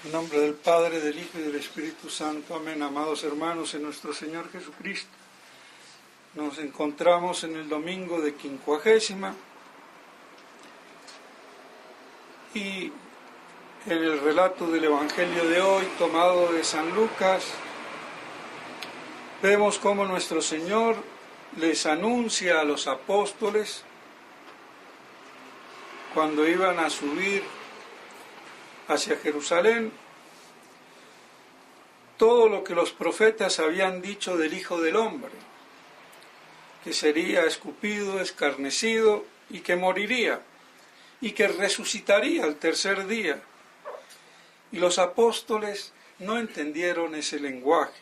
En nombre del Padre, del Hijo y del Espíritu Santo. Amén. Amados hermanos en nuestro Señor Jesucristo, nos encontramos en el domingo de Quincuagésima y en el relato del Evangelio de hoy, tomado de San Lucas, vemos cómo nuestro Señor les anuncia a los apóstoles cuando iban a subir hacia Jerusalén todo lo que los profetas habían dicho del Hijo del Hombre, que sería escupido, escarnecido y que moriría y que resucitaría al tercer día. Y los apóstoles no entendieron ese lenguaje.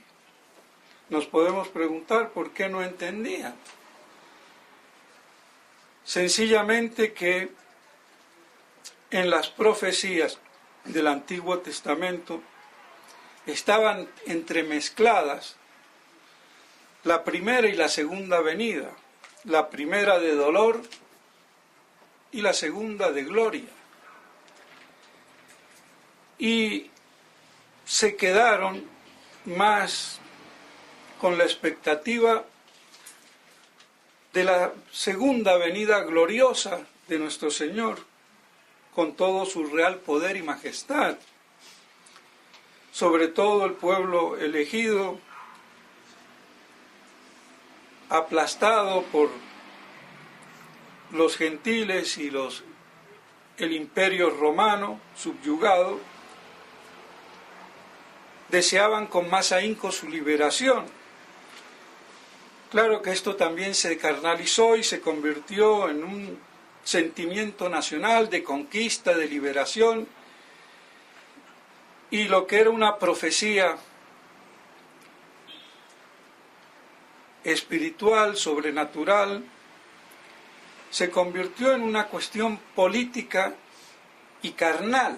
Nos podemos preguntar por qué no entendían. Sencillamente que en las profecías del Antiguo Testamento estaban entremezcladas la primera y la segunda venida, la primera de dolor y la segunda de gloria. Y se quedaron más con la expectativa de la segunda venida gloriosa de nuestro Señor, con todo su real poder y majestad, sobre todo el pueblo elegido, aplastado por los gentiles y el imperio romano subyugado, deseaban con más ahínco su liberación. Claro que esto también se carnalizó y se convirtió en un sentimiento nacional de conquista, de liberación, y lo que era una profecía espiritual, sobrenatural, se convirtió en una cuestión política y carnal,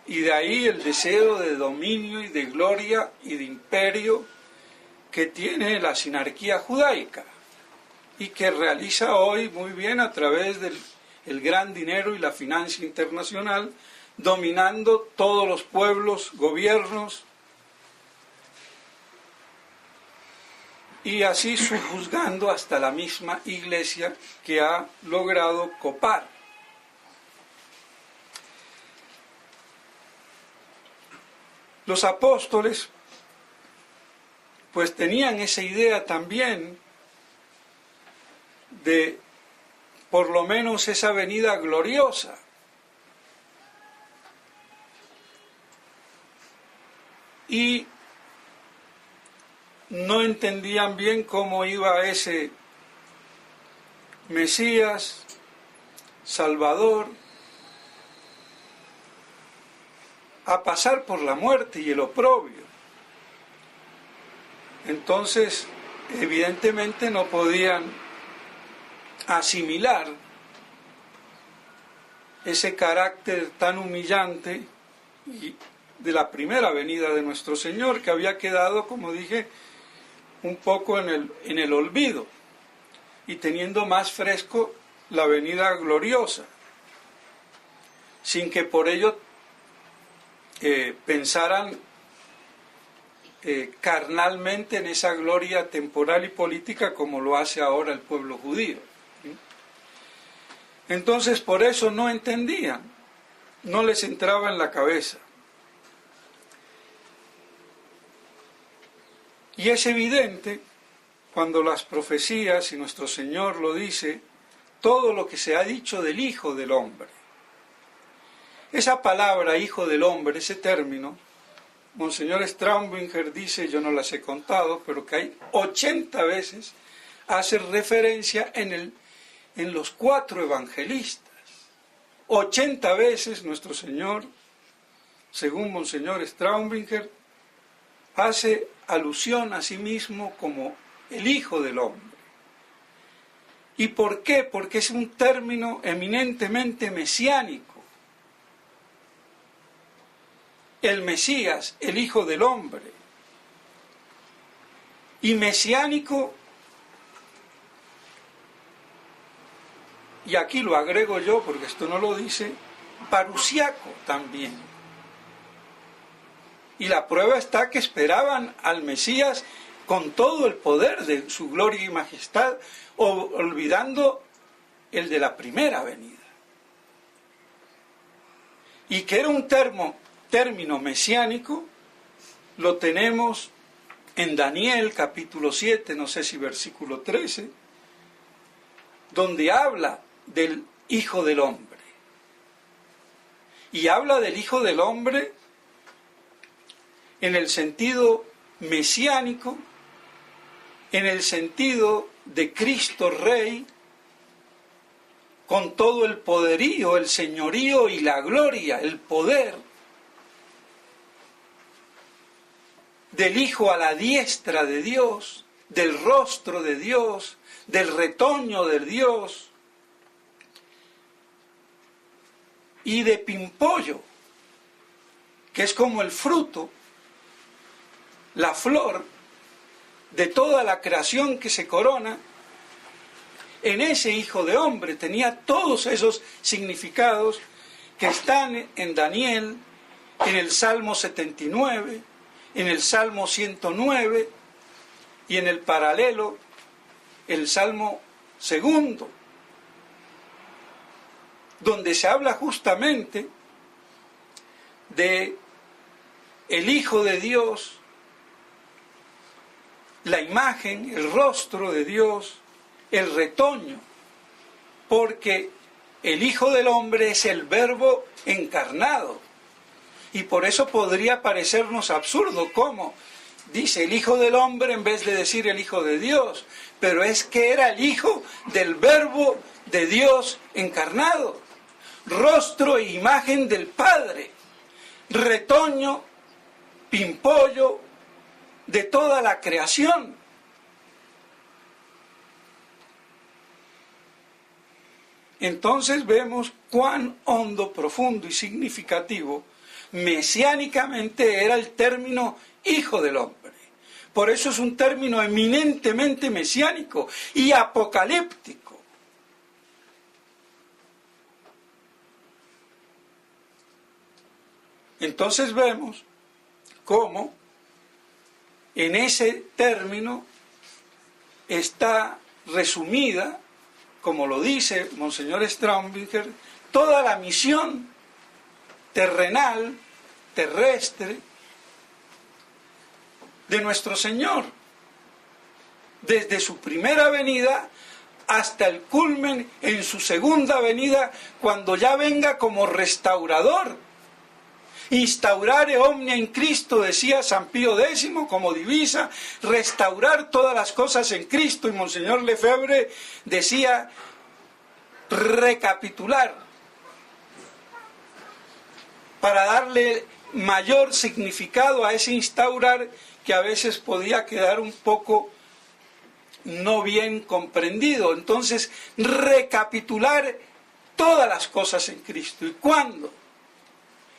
y de ahí el deseo de dominio y de gloria y de imperio que tiene la sinarquía judaica y que realiza hoy muy bien a través del gran dinero y la financia internacional, dominando todos los pueblos, gobiernos, y así subjuzgando hasta la misma Iglesia que ha logrado copar. Los apóstoles pues tenían esa idea también de por lo menos esa venida gloriosa. Y no entendían bien cómo iba ese Mesías, Salvador, a pasar por la muerte y el oprobio. Entonces, evidentemente no podían asimilar ese carácter tan humillante de la primera venida de nuestro Señor, que había quedado, como dije, un poco en el olvido, y teniendo más fresco la venida gloriosa, sin que por ello pensaran carnalmente en esa gloria temporal y política como lo hace ahora el pueblo judío. Entonces por eso no entendían, no les entraba en la cabeza. Y es evidente cuando las profecías, y nuestro Señor lo dice, todo lo que se ha dicho del Hijo del Hombre. Esa palabra Hijo del Hombre, ese término, Monseñor Straubinger dice, yo no las he contado, pero que hay 80 veces hace referencia en los 4 evangelistas. 80 veces nuestro Señor, según Monseñor Straubinger, hace alusión a sí mismo como el Hijo del Hombre. ¿Y por qué? Porque es un término eminentemente mesiánico. El Mesías, el Hijo del Hombre. Y mesiánico, y aquí lo agrego yo porque esto no lo dice, parusiaco también. Y la prueba está que esperaban al Mesías con todo el poder de su gloria y majestad, olvidando el de la primera venida. Y que era un término mesiánico, lo tenemos en Daniel capítulo 7, no sé si versículo 13, donde habla del Hijo del Hombre. Y habla del Hijo del Hombre en el sentido mesiánico, en el sentido de Cristo Rey, con todo el poderío, el señorío y la gloria, el poder del Hijo a la diestra de Dios, del rostro de Dios, del retoño de Dios, y de pimpollo, que es como el fruto, la flor de toda la creación que se corona. En ese Hijo de Hombre tenía todos esos significados que están en Daniel, en el Salmo 79, en el Salmo 109 y en el paralelo, el Salmo 2, donde se habla justamente de el Hijo de Dios, la imagen, el rostro de Dios, el retoño, porque el Hijo del Hombre es el Verbo encarnado. Y por eso podría parecernos absurdo, ¿cómo? Dice el Hijo del Hombre en vez de decir el Hijo de Dios, pero es que era el Hijo del Verbo de Dios encarnado, rostro e imagen del Padre, retoño, pimpollo de toda la creación. Entonces vemos cuán hondo, profundo y significativo mesiánicamente era el término Hijo del Hombre. Por eso es un término eminentemente mesiánico y apocalíptico. Entonces vemos cómo en ese término está resumida, como lo dice Monseñor Straubinger, toda la misión terrenal, terrestre, de nuestro Señor, desde su primera venida hasta el culmen en su segunda venida, cuando ya venga como restaurador. Instaurare omnia in Cristo, decía San Pío X como divisa, restaurar todas las cosas en Cristo. Y Monseñor Lefebvre decía recapitular, para darle mayor significado a ese instaurar que a veces podía quedar un poco no bien comprendido. Entonces, recapitular todas las cosas en Cristo. ¿Y cuándo?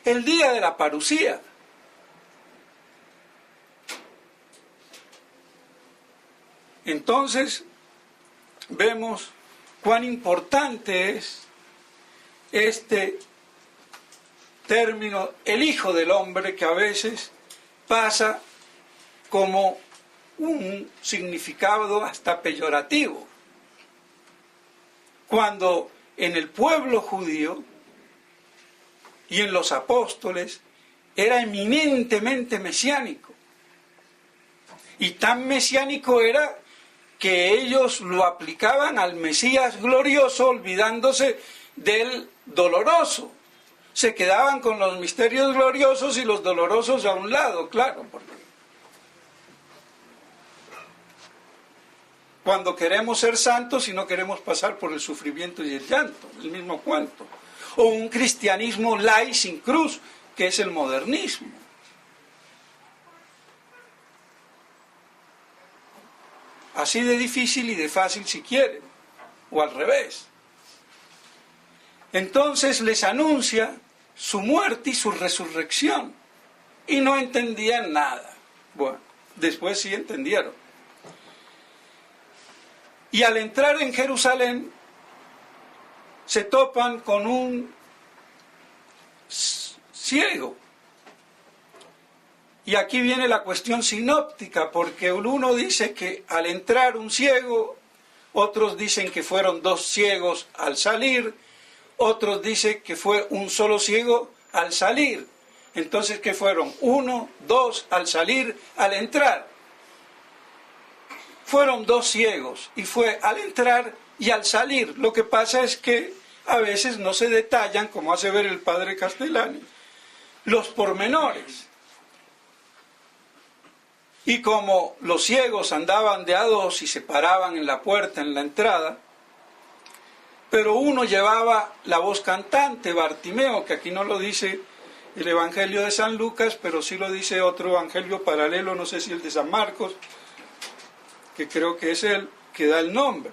El día de la parusía. Entonces, vemos cuán importante es este término, el Hijo del Hombre, que a veces pasa como un significado hasta peyorativo, cuando en el pueblo judío y en los apóstoles era eminentemente mesiánico, y tan mesiánico era que ellos lo aplicaban al Mesías glorioso, olvidándose del doloroso. Se quedaban con los misterios gloriosos y los dolorosos a un lado, claro, porque cuando queremos ser santos y no queremos pasar por el sufrimiento y el llanto, el mismo cuento. O un cristianismo light sin cruz, que es el modernismo. Así de difícil y de fácil si quieren, o al revés. Entonces les anuncia su muerte y su resurrección, y no entendían nada. Bueno, después sí entendieron. Y al entrar en Jerusalén, se topan con un ciego, Y aquí viene la cuestión sinóptica, porque uno dice que al entrar un ciego, otros dicen que fueron 2 ciegos al salir, otros dicen que fue un solo ciego al salir. Entonces, ¿qué fueron? 1, 2 al salir, al entrar. Fueron 2 ciegos y fue al entrar y al salir. Lo que pasa es que a veces no se detallan, como hace ver el padre Castellani, los pormenores. Y como los ciegos andaban de a 2 y se paraban en la puerta, en la entrada, pero uno llevaba la voz cantante, Bartimeo, que aquí no lo dice el Evangelio de San Lucas, pero sí lo dice otro evangelio paralelo, no sé si el de San Marcos, que creo que es el que da el nombre,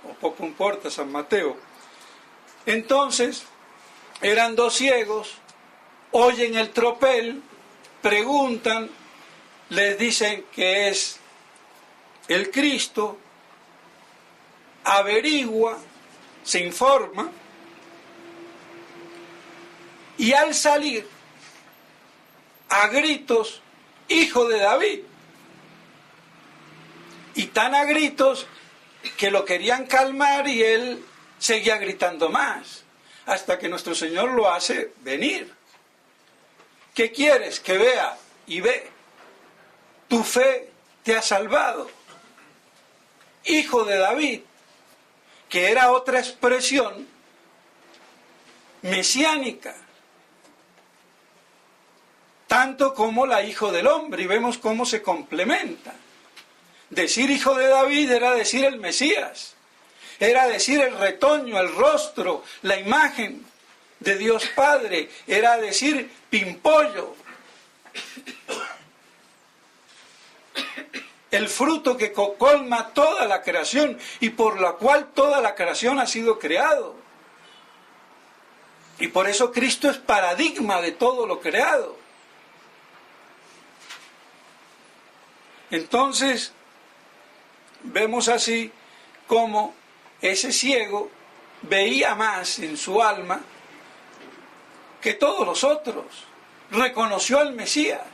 o poco importa, San Mateo. Entonces, eran 2 ciegos, oyen el tropel, preguntan, les dicen que es el Cristo, averigua, se informa, y al salir, a gritos, hijo de David, y tan a gritos que lo querían calmar y él seguía gritando más, hasta que nuestro Señor lo hace venir. ¿Qué quieres? Que vea, y ve. Tu fe te ha salvado. Hijo de David, que era otra expresión mesiánica, tanto como la hijo del hombre, y vemos cómo se complementa. Decir hijo de David era decir el Mesías, era decir el retoño, el rostro, la imagen de Dios Padre, era decir pimpollo, el fruto que colma toda la creación y por la cual toda la creación ha sido creado. Y por eso Cristo es paradigma de todo lo creado. Entonces, vemos así como ese ciego veía más en su alma que todos los otros. Reconoció al Mesías,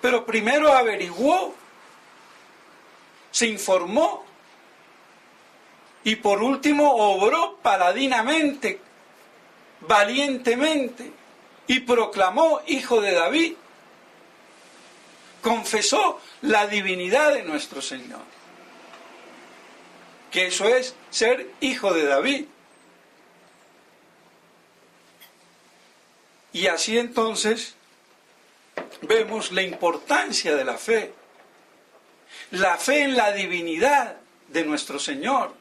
pero primero averiguó, se informó y por último obró paladinamente, valientemente y proclamó hijo de David. Confesó la divinidad de nuestro Señor, que eso es ser hijo de David. Y así entonces vemos la importancia de la fe en la divinidad de nuestro Señor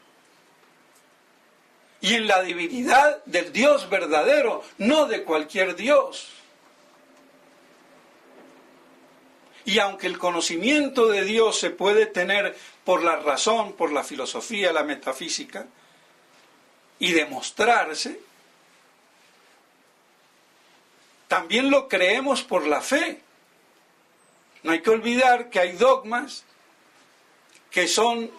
y en la divinidad del Dios verdadero, no de cualquier Dios. Y aunque el conocimiento de Dios se puede tener por la razón, por la filosofía, la metafísica, y demostrarse, también lo creemos por la fe. No hay que olvidar que hay dogmas que son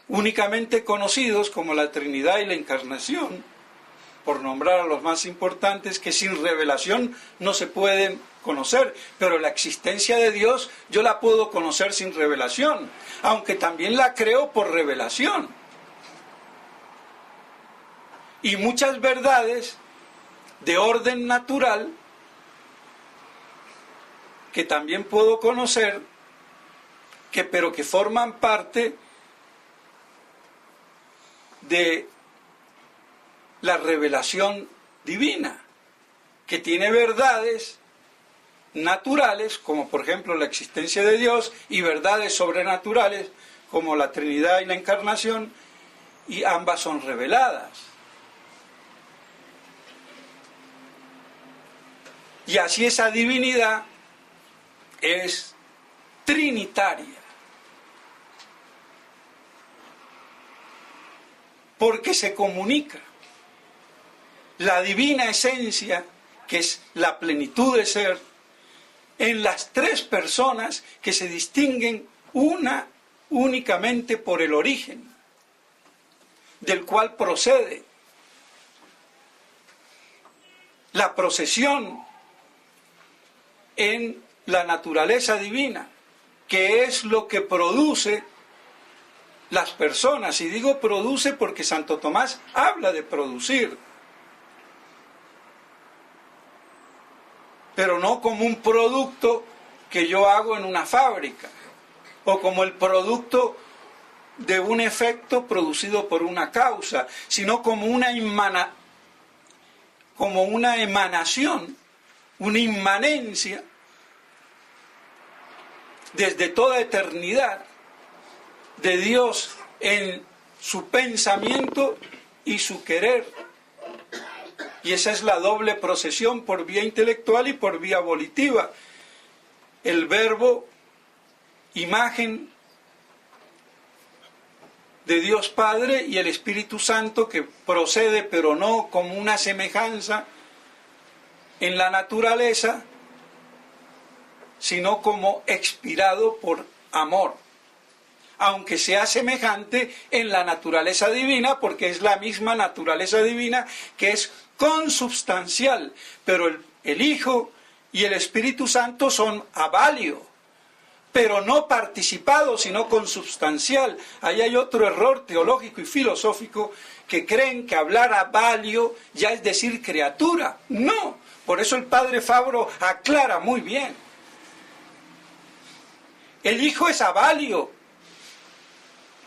únicamente conocidos como la Trinidad y la Encarnación, por nombrar a los más importantes, que sin revelación no se pueden conocer, pero la existencia de Dios yo la puedo conocer sin revelación, aunque también la creo por revelación. Y muchas verdades de orden natural que también puedo conocer, pero que forman parte de la revelación divina, que tiene verdades naturales, como por ejemplo la existencia de Dios, y verdades sobrenaturales, como la Trinidad y la Encarnación, y ambas son reveladas. Y así esa divinidad es trinitaria, porque se comunica. La divina esencia, que es la plenitud de ser, en las 3 personas que se distinguen una únicamente por el origen, del cual procede. La procesión en la naturaleza divina, que es lo que produce las personas. Y digo produce porque Santo Tomás habla de producir, pero no como un producto que yo hago en una fábrica, o como el producto de un efecto producido por una causa, sino como una emanación, una inmanencia desde toda eternidad de Dios en su pensamiento y su querer. Y esa es la doble procesión por vía intelectual y por vía volitiva. El verbo, imagen de Dios Padre, y el Espíritu Santo, que procede pero no como una semejanza en la naturaleza, sino como expirado por amor, aunque sea semejante en la naturaleza divina, porque es la misma naturaleza divina que es consubstancial, pero el Hijo y el Espíritu Santo son avalio, pero no participado, sino consubstancial. Ahí hay otro error teológico y filosófico, que creen que hablar avalio ya es decir criatura. No, por eso el padre Fabro aclara muy bien. El Hijo es avalio,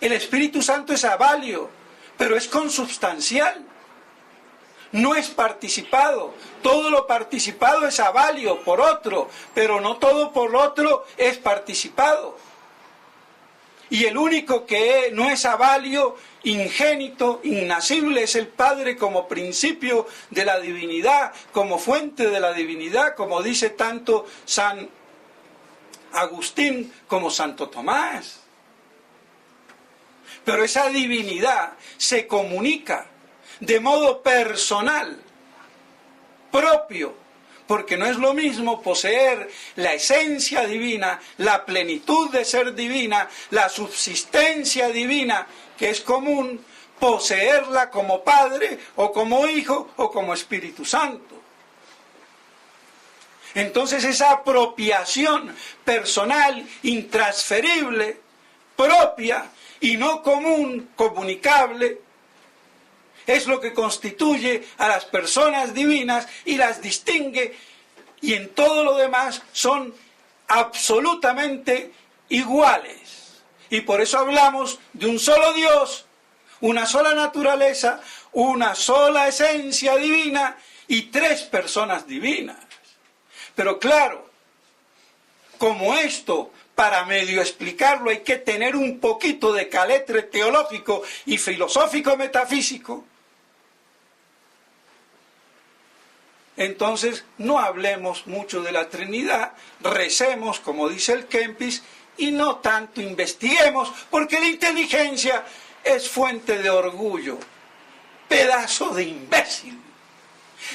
el Espíritu Santo es avalio, pero es consubstancial, no es participado. Todo lo participado es avalio por otro, pero no todo por otro es participado. Y el único que no es avalio, ingénito, innacible, es el Padre como principio de la divinidad, como fuente de la divinidad, como dice tanto San Agustín como Santo Tomás. Pero esa divinidad se comunica de modo personal, propio, porque no es lo mismo poseer la esencia divina, la plenitud de ser divina, la subsistencia divina, que es común, poseerla como Padre, o como Hijo, o como Espíritu Santo. Entonces esa apropiación personal, intransferible, propia y no común, comunicable, es lo que constituye a las personas divinas y las distingue, y en todo lo demás son absolutamente iguales. Y por eso hablamos de un solo Dios, una sola naturaleza, una sola esencia divina y tres personas divinas. Pero claro, como esto, para medio explicarlo, hay que tener un poquito de caletre teológico y filosófico metafísico, entonces no hablemos mucho de la Trinidad, recemos, como dice el Kempis, y no tanto investiguemos, porque la inteligencia es fuente de orgullo, pedazo de imbécil.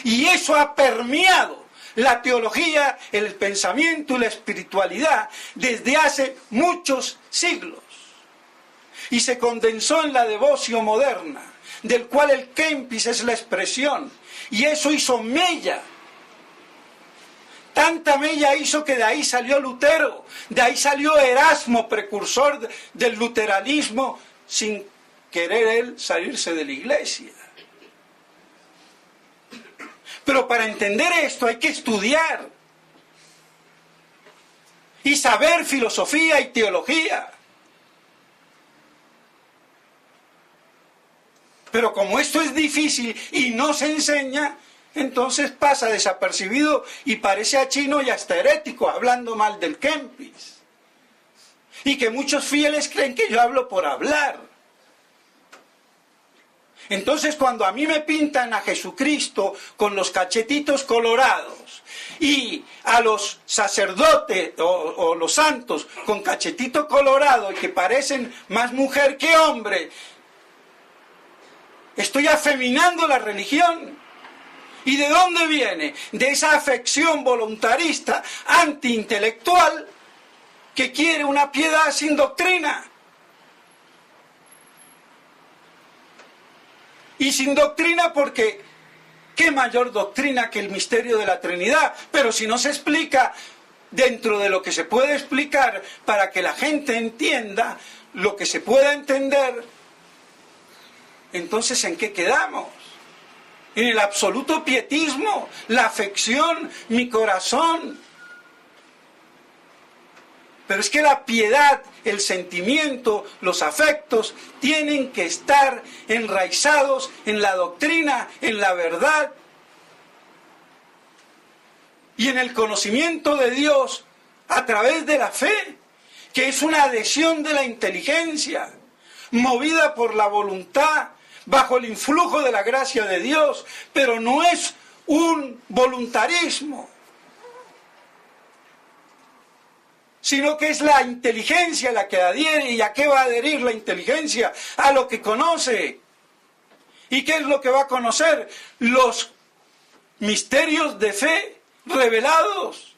Y eso ha permeado la teología, el pensamiento y la espiritualidad desde hace muchos siglos. Y se condensó en la devoción moderna, del cual el Kempis es la expresión. Y eso hizo mella. Tanta mella hizo que de ahí salió Lutero, de ahí salió Erasmo, precursor del luteranismo, sin querer él salirse de la iglesia. Pero para entender esto hay que estudiar y saber filosofía y teología. Pero como esto es difícil y no se enseña, entonces pasa desapercibido y parece a chino y hasta herético, hablando mal del Kempis. Y que muchos fieles creen que yo hablo por hablar. Entonces cuando a mí me pintan a Jesucristo con los cachetitos colorados y a los sacerdotes o los santos con cachetito colorado y que parecen más mujer que hombre, estoy afeminando la religión. ¿Y de dónde viene? De esa afección voluntarista, antiintelectual, que quiere una piedad sin doctrina. Y sin doctrina porque, ¿qué mayor doctrina que el misterio de la Trinidad? Pero si no se explica dentro de lo que se puede explicar para que la gente entienda lo que se pueda entender, entonces ¿en qué quedamos? En el absoluto pietismo, la afección, mi corazón. Pero es que la piedad, el sentimiento, los afectos tienen que estar enraizados en la doctrina, en la verdad y en el conocimiento de Dios a través de la fe, que es una adhesión de la inteligencia, movida por la voluntad, bajo el influjo de la gracia de Dios, pero no es un voluntarismo, sino que es la inteligencia la que adhiere. ¿Y a qué va a adherir la inteligencia? A lo que conoce. ¿Y qué es lo que va a conocer? Los misterios de fe revelados.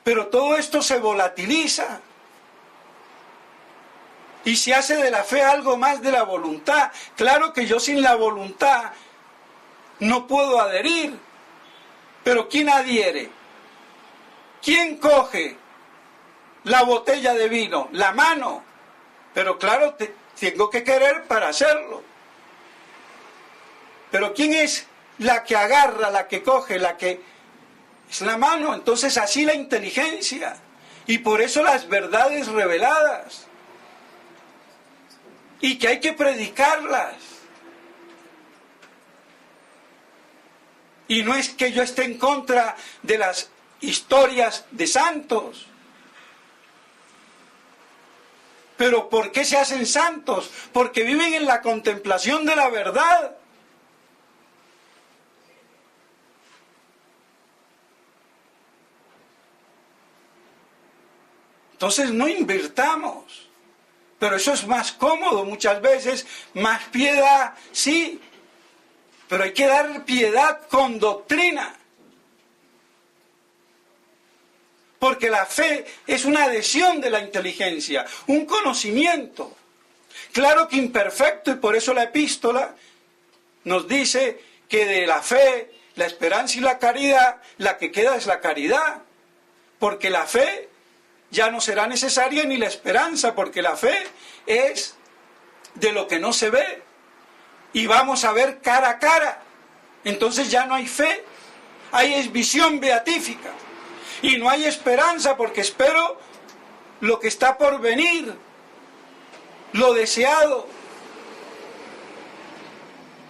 Pero todo esto se volatiliza y se hace de la fe algo más de la voluntad. Claro que yo sin la voluntad no puedo adherir, pero ¿quién adhiere? ¿Quién coge la botella de vino? La mano. Pero claro, tengo que querer para hacerlo. Pero ¿quién es la que agarra, la que coge, la que... Es la mano? Entonces así la inteligencia. Y por eso las verdades reveladas. Y que hay que predicarlas. Y no es que yo esté en contra de las historias de santos. Pero ¿por qué se hacen santos? Porque viven en la contemplación de la verdad. Entonces no invirtamos. Pero eso es más cómodo muchas veces, más piedad, sí. Pero hay que dar piedad con doctrina. Porque la fe es una adhesión de la inteligencia, un conocimiento. Claro que imperfecto, y por eso la epístola nos dice que de la fe, la esperanza y la caridad, la que queda es la caridad. Porque la fe ya no será necesaria ni la esperanza, porque la fe es de lo que no se ve. Y vamos a ver cara a cara. Entonces ya no hay fe, hay es visión beatífica. Y no hay esperanza porque espero lo que está por venir, lo deseado.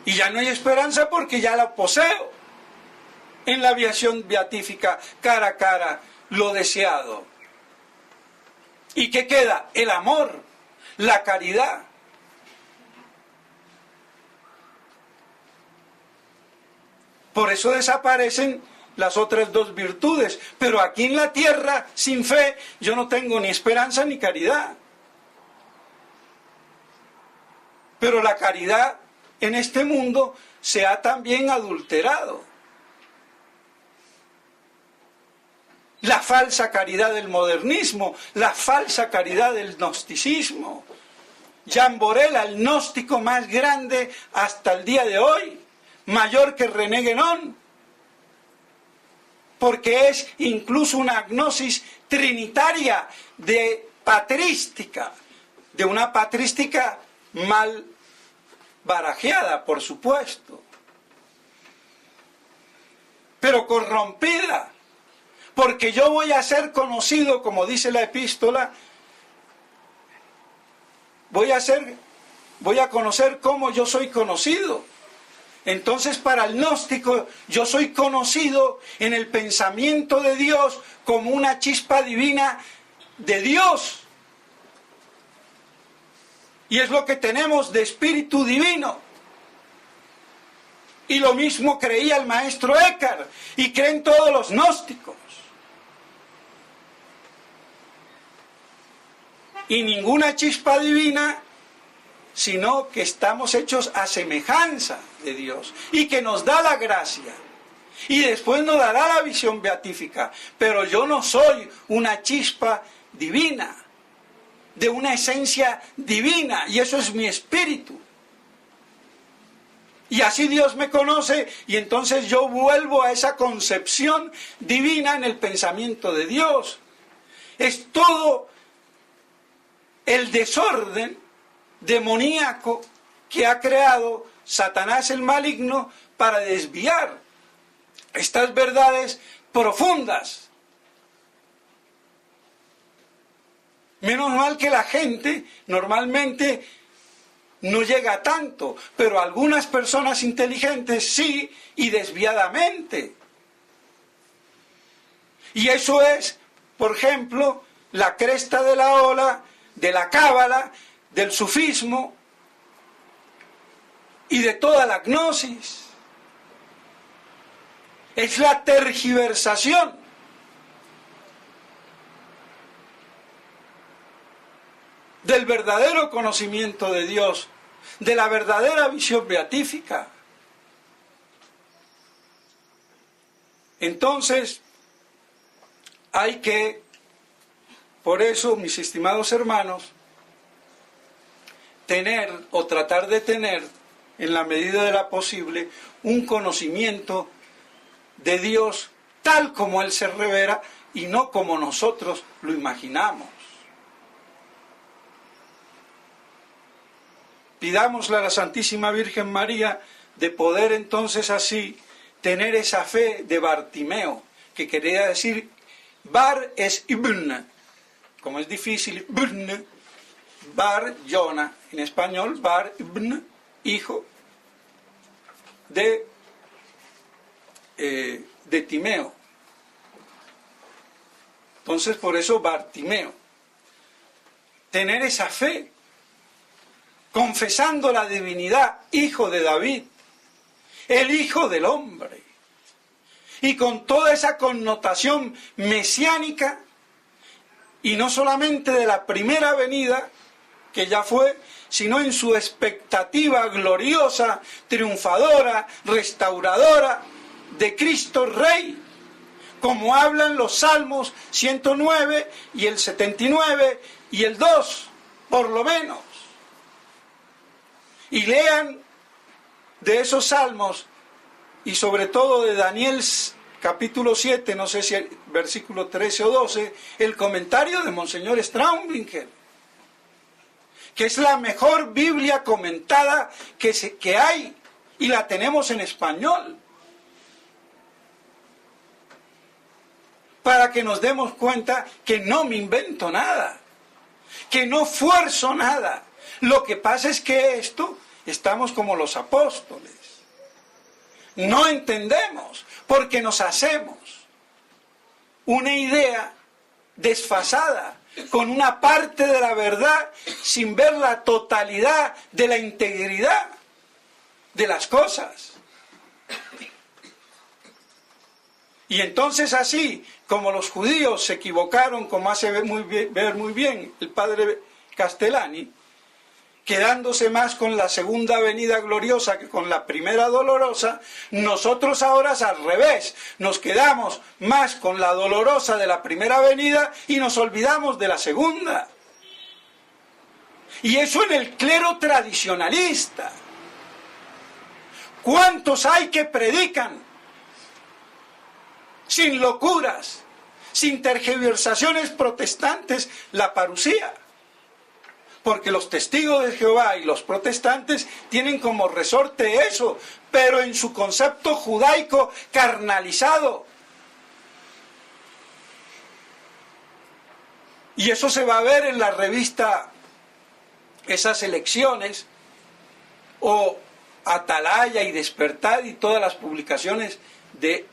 Y ya no hay esperanza porque ya la poseo en la visión beatífica, cara a cara, lo deseado. ¿Y qué queda? El amor, la caridad. Por eso desaparecen las otras dos virtudes. Pero aquí en la tierra, sin fe, yo no tengo ni esperanza ni caridad. Pero la caridad en este mundo se ha también adulterado. La falsa caridad del modernismo, la falsa caridad del gnosticismo. Jean Borel, el gnóstico más grande hasta el día de hoy, mayor que René Guénon, porque es incluso una gnosis trinitaria de patrística, de una patrística mal barajeada, por supuesto, pero corrompida, porque yo voy a ser conocido, como dice la epístola, voy a conocer cómo yo soy conocido. Entonces para el gnóstico yo soy conocido en el pensamiento de Dios como una chispa divina de Dios. Y es lo que tenemos de espíritu divino. Y lo mismo creía el maestro Eckhart y creen todos los gnósticos. Y ninguna chispa divina, sino que estamos hechos a semejanza de Dios y que nos da la gracia y después nos dará la visión beatífica. Pero yo no soy una chispa divina, de una esencia divina, y eso es mi espíritu. Y así Dios me conoce, y entonces yo vuelvo a esa concepción divina en el pensamiento de Dios. Es todo el desorden demoníaco que ha creado Satanás el maligno para desviar estas verdades profundas. Menos mal que la gente normalmente no llega a tanto, pero algunas personas inteligentes sí, y desviadamente. Y eso es, por ejemplo, la cresta de la ola de la cábala, del sufismo y de toda la gnosis. Es la tergiversación del verdadero conocimiento de Dios, de la verdadera visión beatífica. Entonces, hay que, por eso, mis estimados hermanos, tener o tratar de tener, en la medida de la posible, un conocimiento de Dios tal como Él se revela y no como nosotros lo imaginamos. Pidámosle a la Santísima Virgen María de poder entonces así tener esa fe de Bartimeo, que quería decir Bar es Ibn, como es difícil, Ibn, Bar, Jonah, en español, Bar Ibn, hijo de Timeo. Entonces, por eso Bartimeo. Tener esa fe, confesando la divinidad, hijo de David, el hijo del hombre, y con toda esa connotación mesiánica, y no solamente de la primera venida, que ya fue, sino en su expectativa gloriosa, triunfadora, restauradora de Cristo Rey, como hablan los Salmos 109 y el 79 y el 2, por lo menos. Y lean de esos salmos, y sobre todo de Daniel capítulo 7, no sé si el versículo 13 o 12, el comentario de Monseñor Straubingen, que es la mejor Biblia comentada que hay, y la tenemos en español, para que nos demos cuenta que no me invento nada, que no fuerzo nada. Lo que pasa es que estamos como los apóstoles. No entendemos, porque nos hacemos una idea desfasada, con una parte de la verdad, sin ver la totalidad de la integridad de las cosas. Y entonces así, como los judíos se equivocaron, como hace ver muy bien el padre Castellani, quedándose más con la segunda venida gloriosa que con la primera dolorosa, nosotros ahora es al revés, nos quedamos más con la dolorosa de la primera venida y nos olvidamos de la segunda. Y eso en el clero tradicionalista. ¿Cuántos hay que predican sin locuras, sin tergiversaciones protestantes, la parusía? Porque los testigos de Jehová y los protestantes tienen como resorte eso, pero en su concepto judaico carnalizado. Y eso se va a ver en la revista, esas elecciones, o Atalaya y Despertar y todas las publicaciones de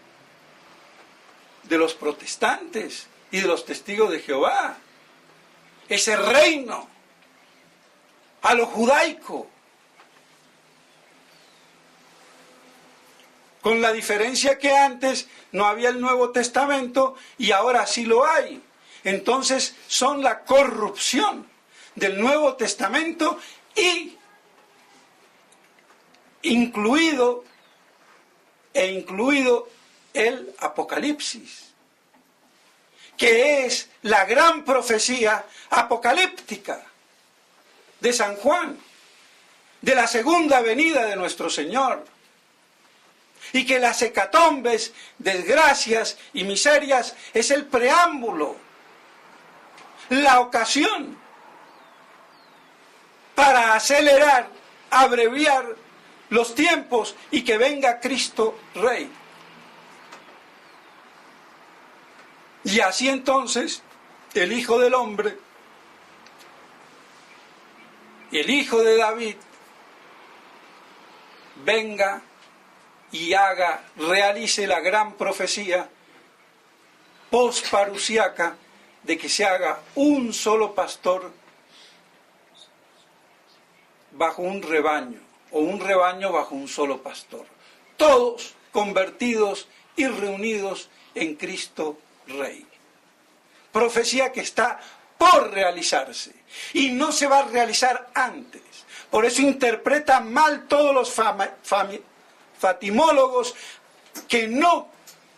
los protestantes y de los testigos de Jehová. Ese reino a lo judaico, con la diferencia que antes no había el Nuevo Testamento y ahora sí lo hay. Entonces son la corrupción del Nuevo Testamento y incluido el Apocalipsis, que es la gran profecía apocalíptica de San Juan, de la segunda venida de nuestro Señor. Y que las hecatombes, desgracias y miserias es el preámbulo, la ocasión para acelerar, abreviar los tiempos y que venga Cristo Rey. Y así entonces el Hijo del Hombre, el Hijo de David, venga y realice la gran profecía posparusiaca de que se haga un solo pastor bajo un rebaño, o un rebaño bajo un solo pastor. Todos convertidos y reunidos en Cristo Rey. Profecía que está por realizarse y no se va a realizar antes. Por eso interpretan mal todos los fatimólogos que no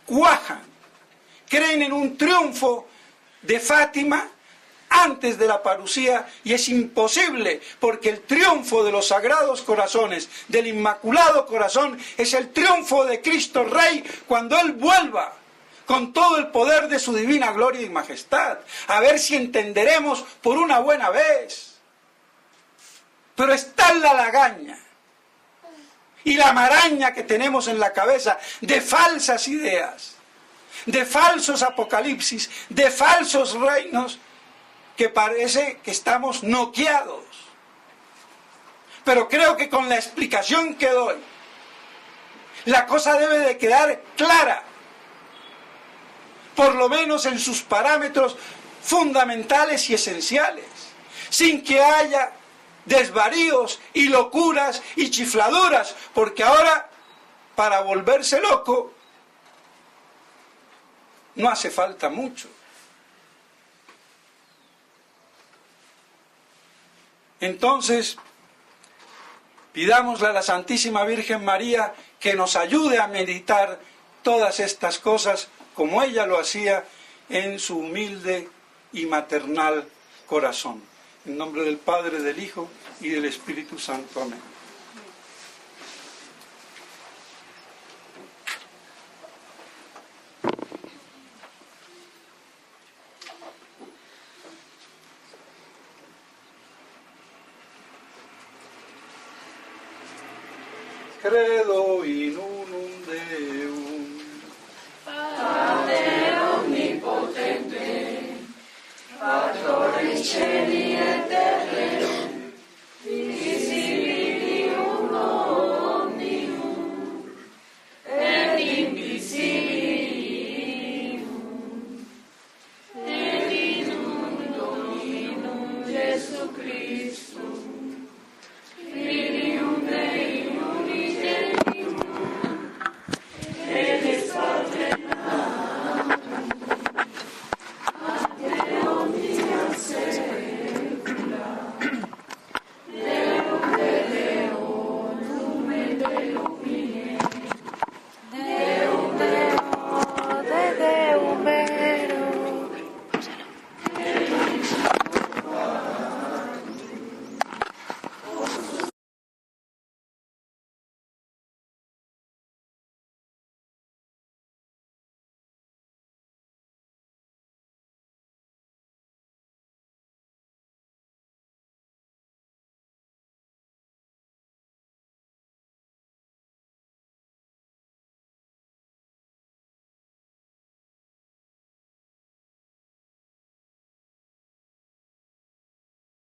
cuajan. Creen en un triunfo de Fátima antes de la parusía, y es imposible, porque el triunfo de los sagrados corazones, del Inmaculado Corazón, es el triunfo de Cristo Rey cuando Él vuelva con todo el poder de su divina gloria y majestad. A ver si entenderemos por una buena vez. Pero está la lagaña y la maraña que tenemos en la cabeza de falsas ideas, de falsos apocalipsis, de falsos reinos, que parece que estamos noqueados. Pero creo que con la explicación que doy, la cosa debe de quedar clara, por lo menos en sus parámetros fundamentales y esenciales, sin que haya desvaríos y locuras y chifladuras, porque ahora, para volverse loco, no hace falta mucho. Entonces, pidámosle a la Santísima Virgen María que nos ayude a meditar todas estas cosas como ella lo hacía en su humilde y maternal corazón. En nombre del Padre, del Hijo y del Espíritu Santo. Amén. Credo in unum Deum, Pater omnipotente, Patror in celi et